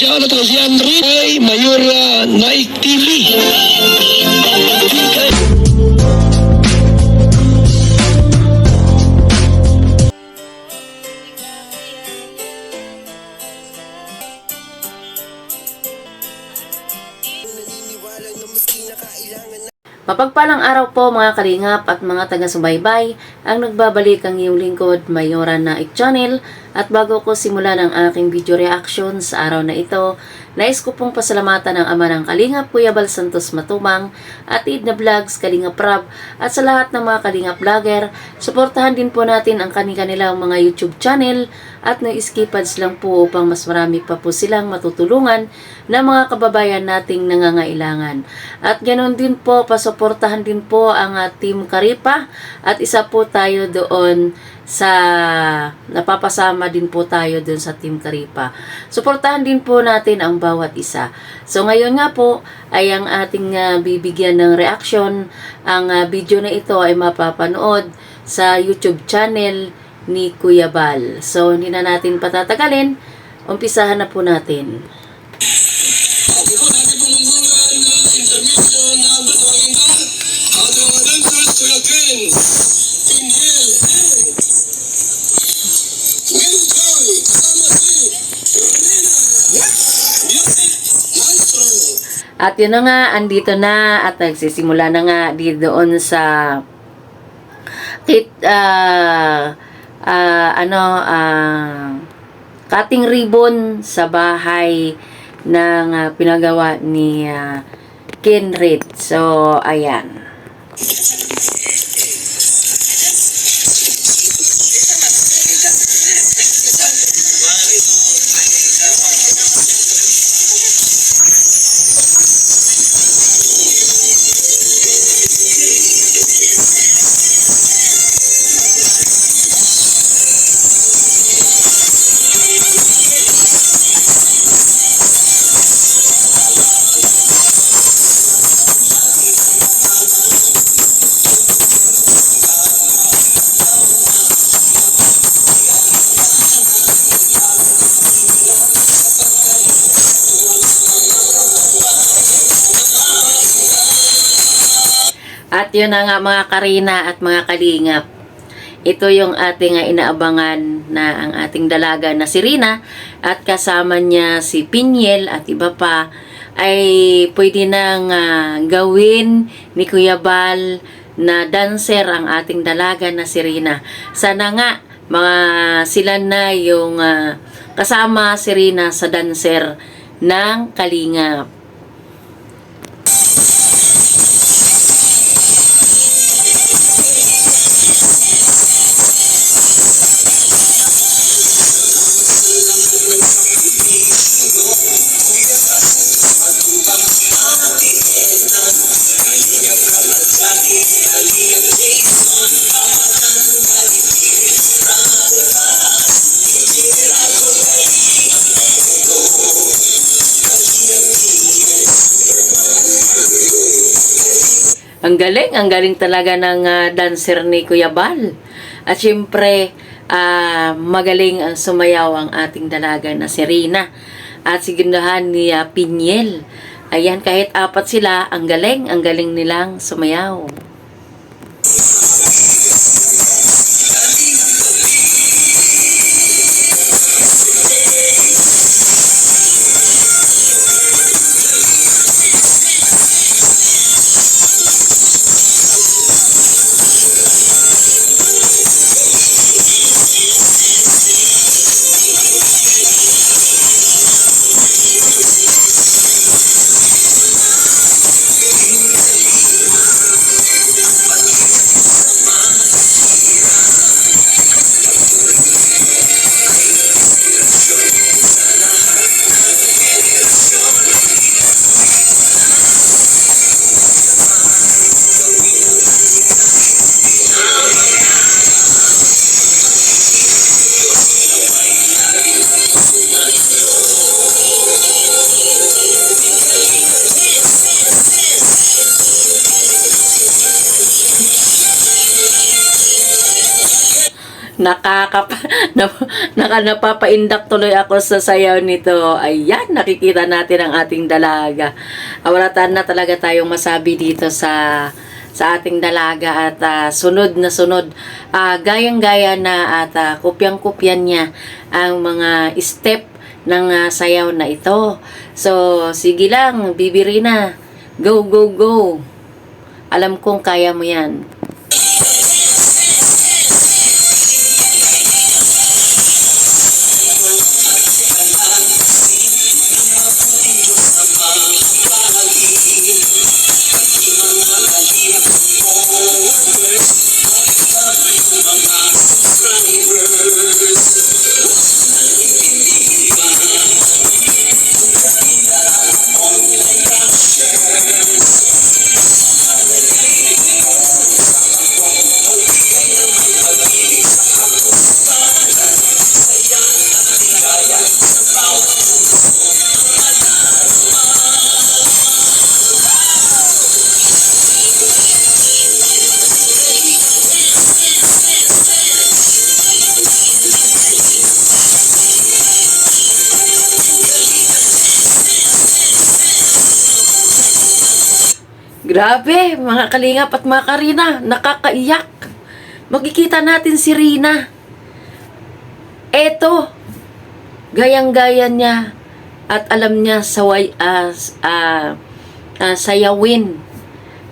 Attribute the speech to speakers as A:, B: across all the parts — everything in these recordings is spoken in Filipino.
A: siya na si Andre ay Mayor Naik TV.
B: Mapagpalang araw po mga kalingap at mga taga-subaybay, ang nagbabalik ang iyong lingkod, Mayora Naik Channel. At bago ko simulan ang aking video reaction sa araw na ito, nais ko pong pasalamatan ang ama ng Kalingap, Kuya Bal Santos Matumang, at Idna Vlogs, Kalingap Rab, at sa lahat ng mga Kalingap Vlogger. Suportahan din po natin ang kanilang mga YouTube channel at no-skipads lang po upang mas marami pa po silang matutulungan na mga kababayan nating nangangailangan. At ganoon din po, pasuportahan din po ang Team Karipa at isa po tayo doon sa napapasama din po tayo doon sa Team Karipa. Suportahan din po natin ang bawat isa. So ngayon nga po ay ang ating bibigyan ng reaction. Ang video na ito ay mapapanood sa YouTube channel ni Kuya Bal. So hindi na natin patatagalin. Umpisahan na po natin.
A: Okay po, natin po muna ng intermission na Batawinda. Ating mga dancers, Kuya Kens, Pinhel, Enjoy, kasama si Rina, Music Maestro.
B: At yun na nga, andito na at nagsisimula na nga doon sa cutting ribbon sa bahay ng pinagawa ni Kenrit. So, ayan. At yun na nga mga Karina at mga Kalingap. Ito yung ating inaabangan na ang ating dalaga na si Rina at kasama niya si Pinhel at iba pa ay pwede nang gawin ni Kuya Bal na dancer ang ating dalaga na si Rina. Sana nga mga sila na yung kasama si Rina sa dancer ng Kalingap. Ang galing talaga ng dancer ni Kuya Bal. At syempre, magaling ang sumayaw ang ating dalaga na si Rina. At sigundahan ni Pinhel. Ayan, kahit apat sila, ang galing nilang sumayaw. na, napapaindak tuloy ako sa sayaw nito. Ayan, nakikita natin ang ating dalaga. Wala na talaga tayong masabi dito sa ating dalaga at sunod na sunod. Gayang-gaya na at kopyang-kopyan niya ang mga step ng sayaw na ito. So, sige lang, bibiri na. Go, go, go. Alam kong kaya mo yan. Grabe, mga kalingap at mga karina, nakakaiyak. Makikita natin si Rina. Eto, gayang-gaya niya at alam niya sayawin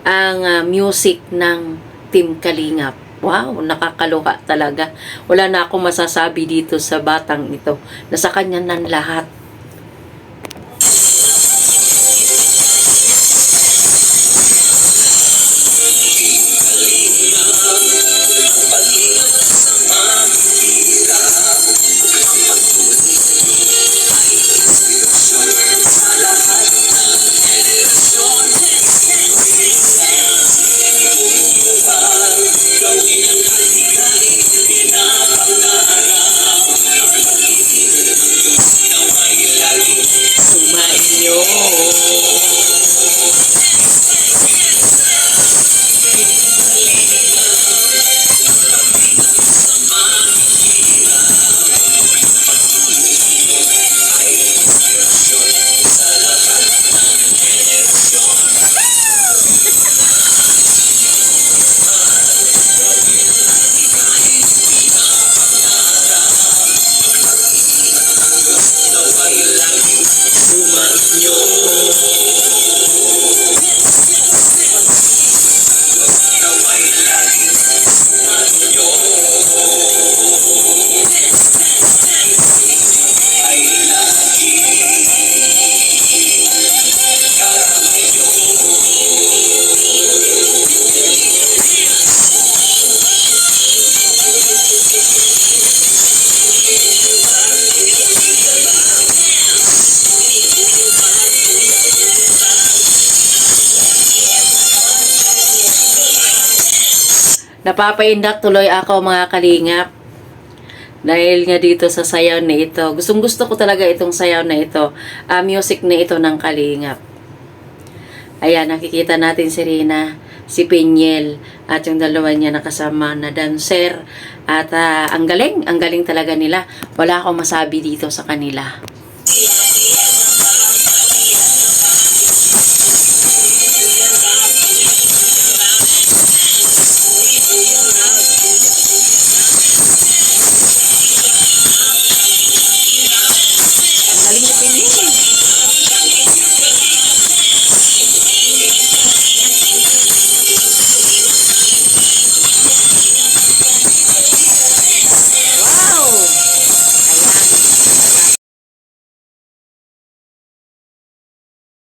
B: ang music ng Team Kalingap. Wow, nakakaloka talaga. Wala na akong masasabi dito sa batang ito. Nasa kanya ng lahat. Sumainyo. Napapaindak tuloy ako, mga kalingap. Dahil nga dito sa sayaw na ito. Gustong gusto ko talaga itong sayaw na ito. Music na ito ng Kalingap. Ayan, nakikita natin si Rina, si Pinyel, at yung dalawa niya nakasama na dancer. At ang galing talaga nila. Wala akong masabi dito sa kanila.